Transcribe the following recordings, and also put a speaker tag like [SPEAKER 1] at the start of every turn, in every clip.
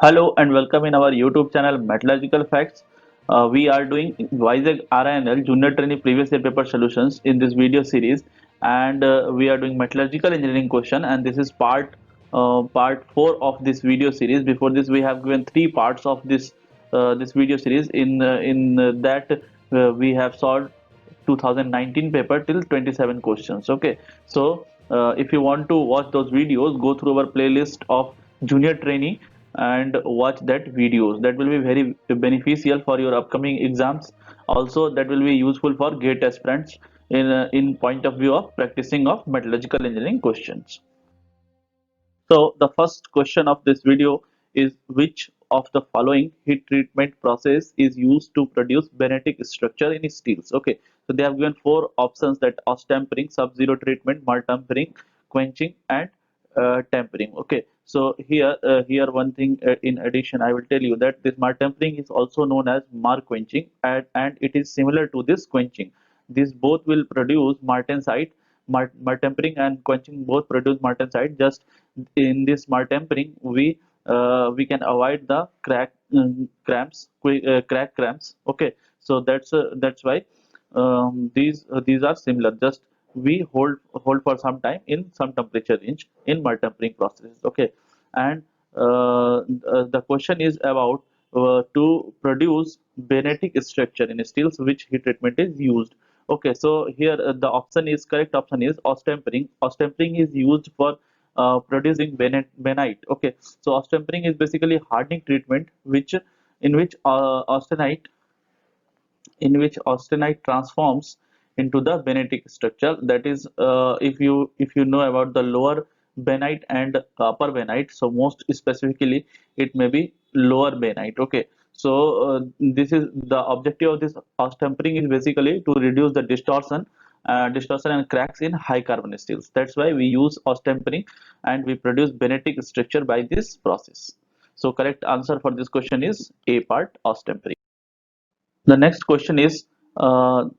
[SPEAKER 1] Hello and welcome in our YouTube channel Metallurgical Facts. We are doing WISEC RINL Junior Trainee Previous Year Paper Solutions in this video series, and we are doing metallurgical engineering question, and this is part 4 of this video series. Before this, we have given 3 parts of this video series. In that we have solved 2019 paper till 27 questions. Okay, so if you want to watch those videos, go through our playlist of Junior Trainee and watch that videos. That will be very beneficial for your upcoming exams. Also, that will be useful for GATE aspirants in point of view of practicing of metallurgical engineering questions. So the first question of this video is, which of the following heat treatment process is used to produce magnetic structure in steels? Okay, so they have given 4 options, that tempering, sub-zero treatment, mud tempering, quenching, and tempering. Okay, so here one thing in addition I will tell you that this mud tempering is also known as mar quenching, and it is similar to this quenching. These both will produce martensite. Mud tempering and quenching both produce martensite. Just in this smart tempering, we can avoid the crack cramps. Okay, so that's why these are similar. Just we hold for some time in some temperature range in mud tempering processes. Okay, and the question is about to produce magnetic structure in steels, which heat treatment is used. Okay, so here the option is correct option is ostempering. Ostempering is used for producing benite. Okay, so ostempering is basically hardening treatment, which in which austenite transforms into the benetic structure. That is, if you know about the lower benite and upper benite, so most specifically it may be lower benite. Okay, so this is the objective of this austempering, is basically to reduce the distortion and cracks in high carbon steels. That's why we use austempering, and we produce benetic structure by this process. So correct answer for this question is A part, austempering. The next question is not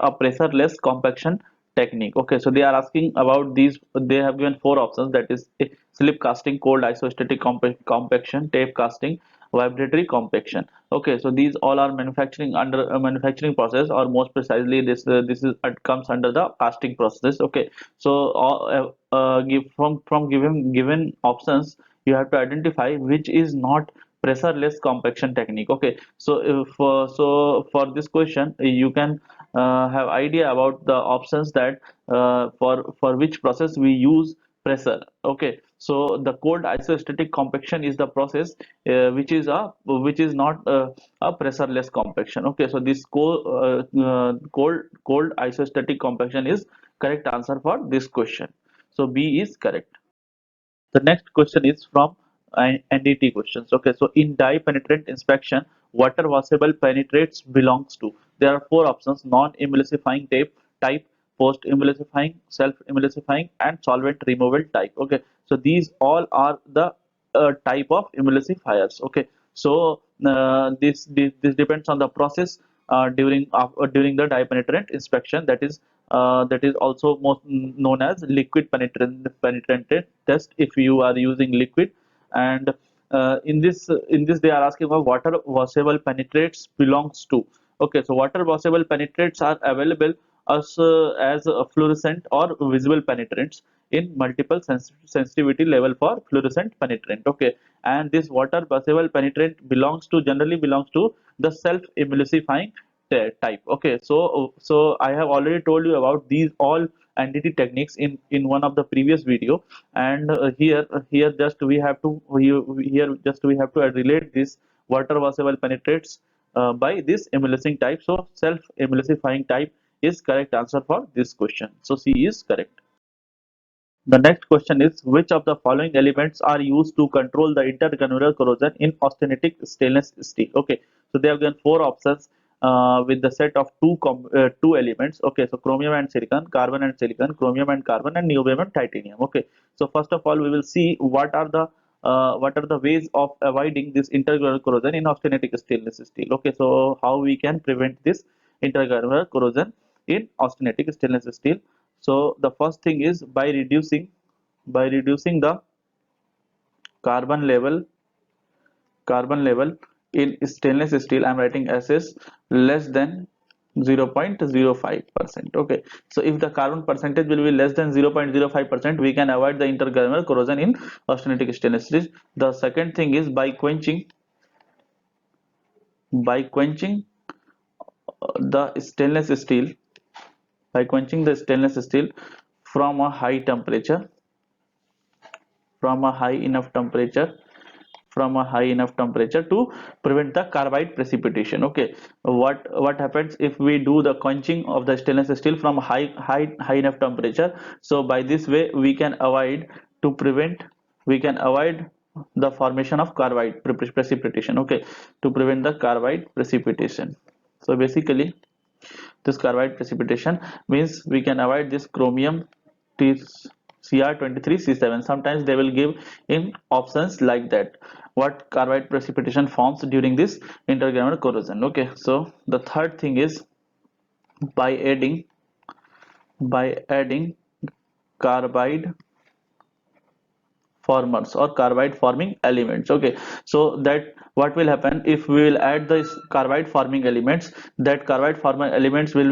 [SPEAKER 1] a pressureless compaction technique. Okay, so they are asking about these. They have given 4 options, that is slip casting, cold isostatic compaction, tape casting, vibratory compaction. Okay, so these all are manufacturing under a manufacturing process, or most precisely this is comes under the casting process. Okay, so give from given options, you have to identify which is not pressureless compaction technique. Okay, so for this question, you can have idea about the options, that for which process we use pressure. Okay, so the cold isostatic compaction is the process which is not a pressureless compaction. Okay, so this cold isostatic compaction is correct answer for this question. So B is correct. The next question is from NDT questions. Okay, so in dye penetrant inspection, water washable penetrates belongs to. There are 4 options: non-emulsifying tape type, post-emulsifying, self-emulsifying, and solvent removal type. Okay, so these all are the type of emulsifiers. Okay, so this depends on the process during the dye penetrant inspection. That is also most known as liquid penetrant test, if you are using liquid. And in this they are asking about water washable penetrates belongs to. Okay, so water washable penetrates are available as fluorescent or visible penetrants in multiple sensitivity level for fluorescent penetrant. Okay, and this water washable penetrant generally belongs to the self emulsifying type. Okay, so I have already told you about these all entity techniques in one of the previous video. And here just we have to relate this water washable penetrates by this emulsing type. So self emulsifying type is correct answer for this question. So C is correct. The next question is, which of the following elements are used to control the intergranular corrosion in austenitic stainless steel? Okay, so they have given 4 options with the set of two elements. Okay, so chromium and silicon, carbon and silicon, chromium and carbon, and niobium and titanium. Okay, so first of all, we will see what are the ways of avoiding this intergranular corrosion in austenitic stainless steel. Okay, so how we can prevent this intergranular corrosion in austenitic stainless steel. So the first thing is by reducing the carbon level carbon level in stainless steel, I'm writing as is less than 0.05%. Okay, so if the carbon percentage will be less than 0.05%, we can avoid the intergranular corrosion in austenitic stainless steel. The second thing is by quenching the stainless steel by quenching the stainless steel from a high temperature from a high enough temperature to prevent the carbide precipitation. Okay, what happens if we do the quenching of the stainless steel from high enough temperature? So by this way we can avoid the formation of carbide precipitation. Okay, to prevent the carbide precipitation. So basically this carbide precipitation means we can avoid this chromium T Cr23C7. Sometimes they will give in options like that what carbide precipitation forms during this intergranular corrosion. Okay, so the third thing is by adding carbide formers or carbide forming elements. Okay, so that what will happen if we will add this carbide forming elements, that carbide forming elements will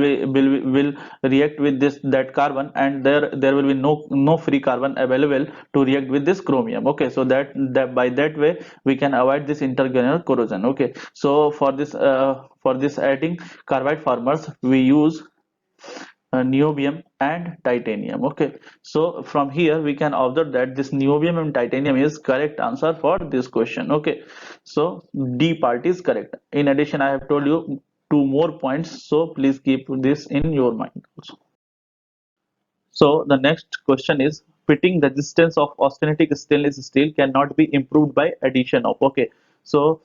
[SPEAKER 1] react with this that carbon, and there will be no free carbon available to react with this chromium. Okay, so that by that way we can avoid this intergranular corrosion. Okay, so for this adding carbide formers we use niobium and titanium. Okay, so from here we can observe that this niobium and titanium is correct answer for this question. Okay, so D part is correct. In addition, I have told you two more points, so please keep this in your mind also. So the next question is pitting resistance of austenitic stainless steel cannot be improved by addition of. Okay, so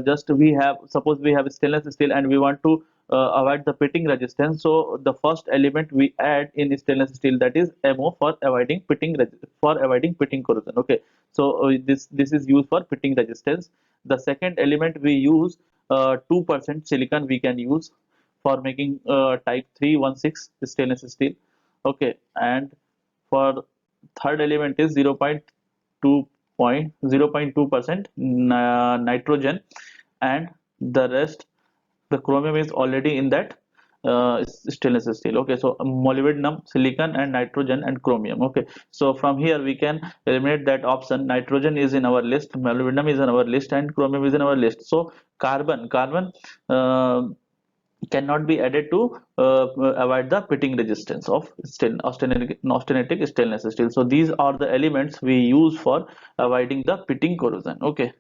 [SPEAKER 1] just we have, suppose we have stainless steel and we want to avoid the pitting resistance. So the first element we add in stainless steel, that is MO, for avoiding pitting corrosion. Okay, so this is used for pitting resistance. The second element we use 2% silicon we can use for making type 316 stainless steel. Okay, and for third element is 0.2% nitrogen, and the rest, the chromium is already in that stainless steel. Okay, so molybdenum, silicon, and nitrogen and chromium. Okay, so from here we can eliminate that option. Nitrogen is in our list, molybdenum is in our list, and chromium is in our list. So carbon uh, cannot be added to avoid the pitting resistance of austenitic stainless steel. So these are the elements we use for avoiding the pitting corrosion. Okay,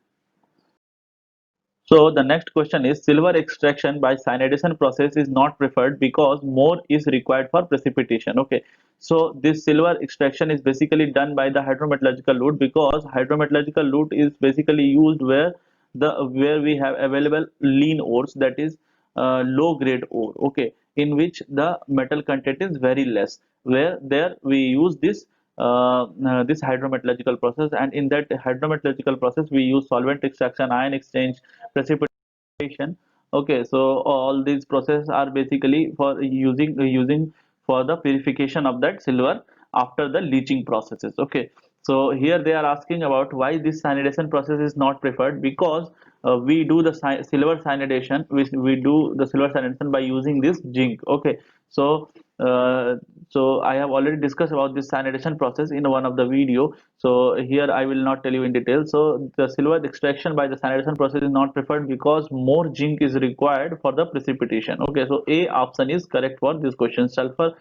[SPEAKER 1] so the next question is silver extraction by cyanidation process is not preferred because more is required for precipitation. Okay, so this silver extraction is basically done by the hydrometallurgical route, because hydrometallurgical route is basically used where we have available lean ores, that is low grade ore. Okay, in which the metal content is very less, where there we use this hydrometallurgical process, and in that hydrometallurgical process we use solvent extraction, ion exchange, precipitation. Okay, so all these processes are basically for using for the purification of that silver after the leaching processes. Okay, so here they are asking about why this cyanidation process is not preferred, because we do the silver cyanidation, we do the silver cyanidation by using this zinc. Okay, so so I have already discussed about this cyanidation process in one of the video, so here I will not tell you in detail. So the silver extraction by the cyanidation process is not preferred because more zinc is required for the precipitation. Okay, so A option is correct for this question. Sulfur,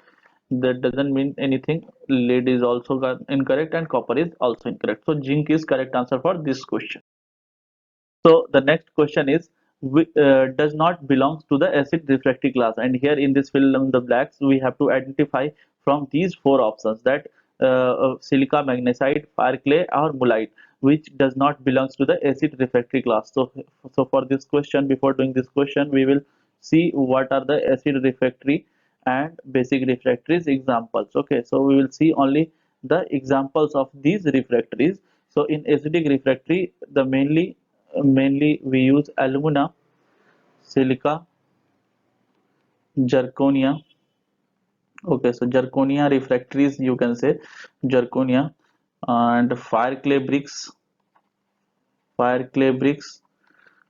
[SPEAKER 1] that doesn't mean anything. Lead is also incorrect, and copper is also incorrect. So zinc is correct answer for this question. So the next question is does not belongs to the acid refractory class, and here in this fill in the blacks we have to identify from these four options that silica, magnesite, fire clay, or mullite, which does not belongs to the acid refractory class. So for this question, before doing this question, we will see what are the acid refractory and basic refractories examples. Okay, so we will see only the examples of these refractories. So in acidic refractory, the mainly we use alumina, silica, zirconia. Okay, so zirconia refractories, you can say zirconia, and fire clay bricks,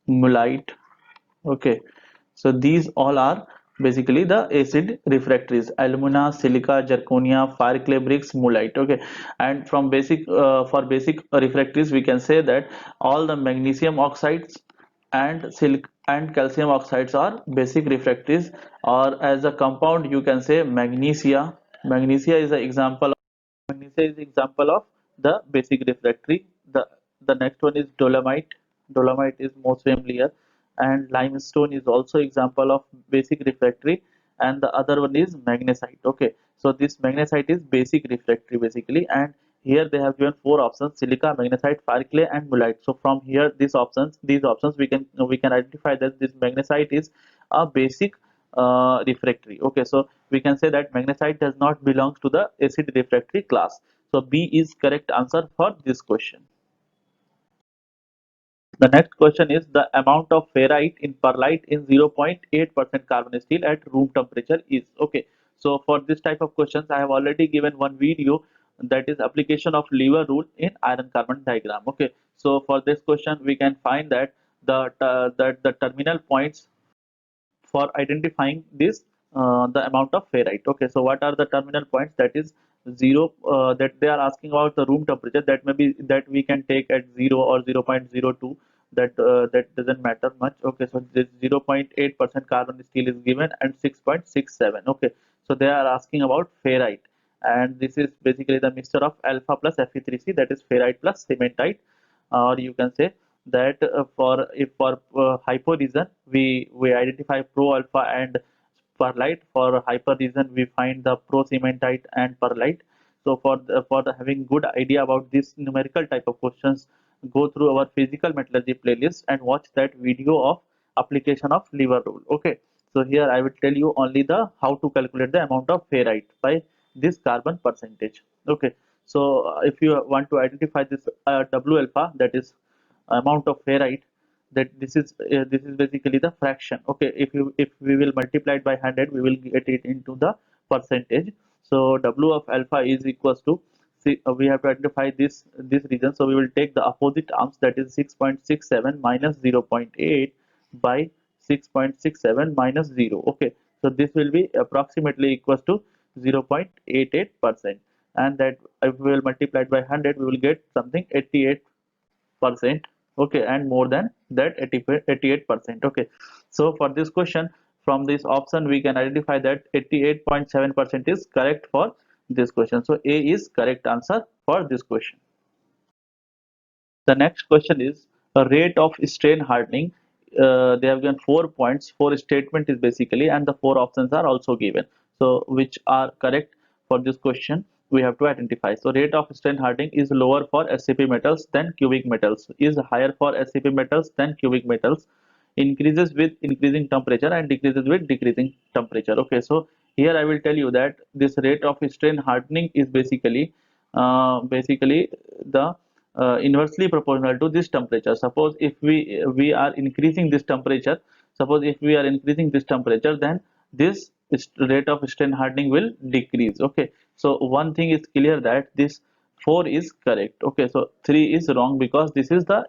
[SPEAKER 1] mullite. Okay, so these all are basically the acid refractories: alumina, silica, zirconia, fire clay bricks, mullite. Okay, and from basic for basic refractories we can say that all the magnesium oxides and silic and calcium oxides are basic refractories, or as a compound you can say magnesia. Magnesia is an example. Magnesia is example of the basic refractory. The next one is dolomite. Dolomite is most familiar, and limestone is also example of basic refractory. And the other one is magnesite. Okay, so this magnesite is basic refractory basically, and here they have given four options: silica, magnesite, fire clay, and mullite. So from here, these options we can identify that this magnesite is a basic refractory. Okay, so we can say that magnesite does not belong to the acid refractory class. So B is correct answer for this question. The next question is the amount of ferrite in perlite in 0.8% carbon steel at room temperature is. Okay, so for this type of questions I have already given one video, that is application of lever rule in iron carbon diagram. Okay, so for this question we can find that the terminal points for identifying this the amount of ferrite. Okay, so what are the terminal points? That is zero, that they are asking about the room temperature, that may be that we can take at 0 or 0.02, that doesn't matter much. Okay, so this 0.8% carbon steel is given and 6.67. Okay, so they are asking about ferrite, and this is basically the mixture of alpha plus Fe3C, that is ferrite plus cementite. Or you can say that for if for hypo region we identify pro alpha and perlite. For hyper region we find the pro cementite and perlite. So for the having good idea about this numerical type of questions, go through our physical metallurgy playlist and watch that video of application of lever rule. Okay, so here I will tell you only the how to calculate the amount of ferrite by this carbon percentage. Okay, so if you want to identify this W alpha, that is amount of ferrite, that this is basically the fraction. Okay, if we will multiply it by 100 we will get it into the percentage. So W of alpha is equals to, see, we have to identify this region, so we will take the opposite arms, that is 6.67 minus 0.8 by 6.67 minus 0. Okay, so this will be approximately equals to 0.88%, and that if we will multiply it by 100 we will get something 88%. Okay, and more than that 88%. Okay, so for this question from this option we can identify that 88.7% is correct for this question. So A is correct answer for this question. The next question is a rate of strain hardening. They have given 4 points. Four statement is basically, and the four options are also given. So which are correct for this question? We have to identify. So rate of strain hardening is lower for SCP metals than cubic metals. Is higher for SCP metals than cubic metals. Increases with increasing temperature and decreases with decreasing temperature. Okay, so here I will tell you that this rate of strain hardening is basically the inversely proportional to this temperature. Suppose if we are increasing this temperature, then this rate of strain hardening will decrease. Okay, so one thing is clear that this 4 is correct. Okay, so 3 is wrong because this is the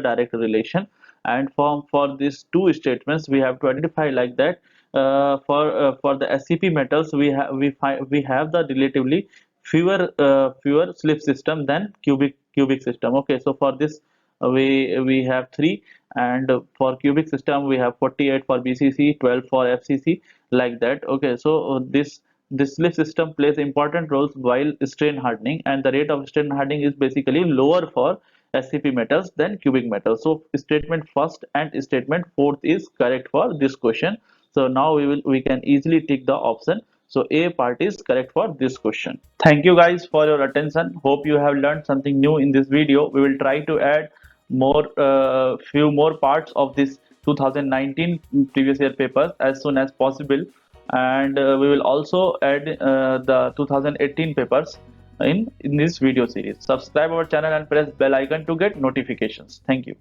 [SPEAKER 1] direct relation. And for these two statements we have to identify like that. For the SCP metals we have the relatively fewer slip system than cubic system. Okay, so for this we have 3, and for cubic system we have 48 for BCC, 12 for FCC, like that. Okay, so this slip system plays important roles while strain hardening, and the rate of strain hardening is basically lower for SCP metals than cubic metals. So statement first and statement fourth is correct for this question. So now we can easily tick the option. So A part is correct for this question. Thank you guys for your attention. Hope you have learned something new in this video. We will try to add few more parts of this 2019 previous year paper as soon as possible, and we will also add the 2018 papers in this video series. Subscribe our channel and press bell icon to get notifications. Thank you.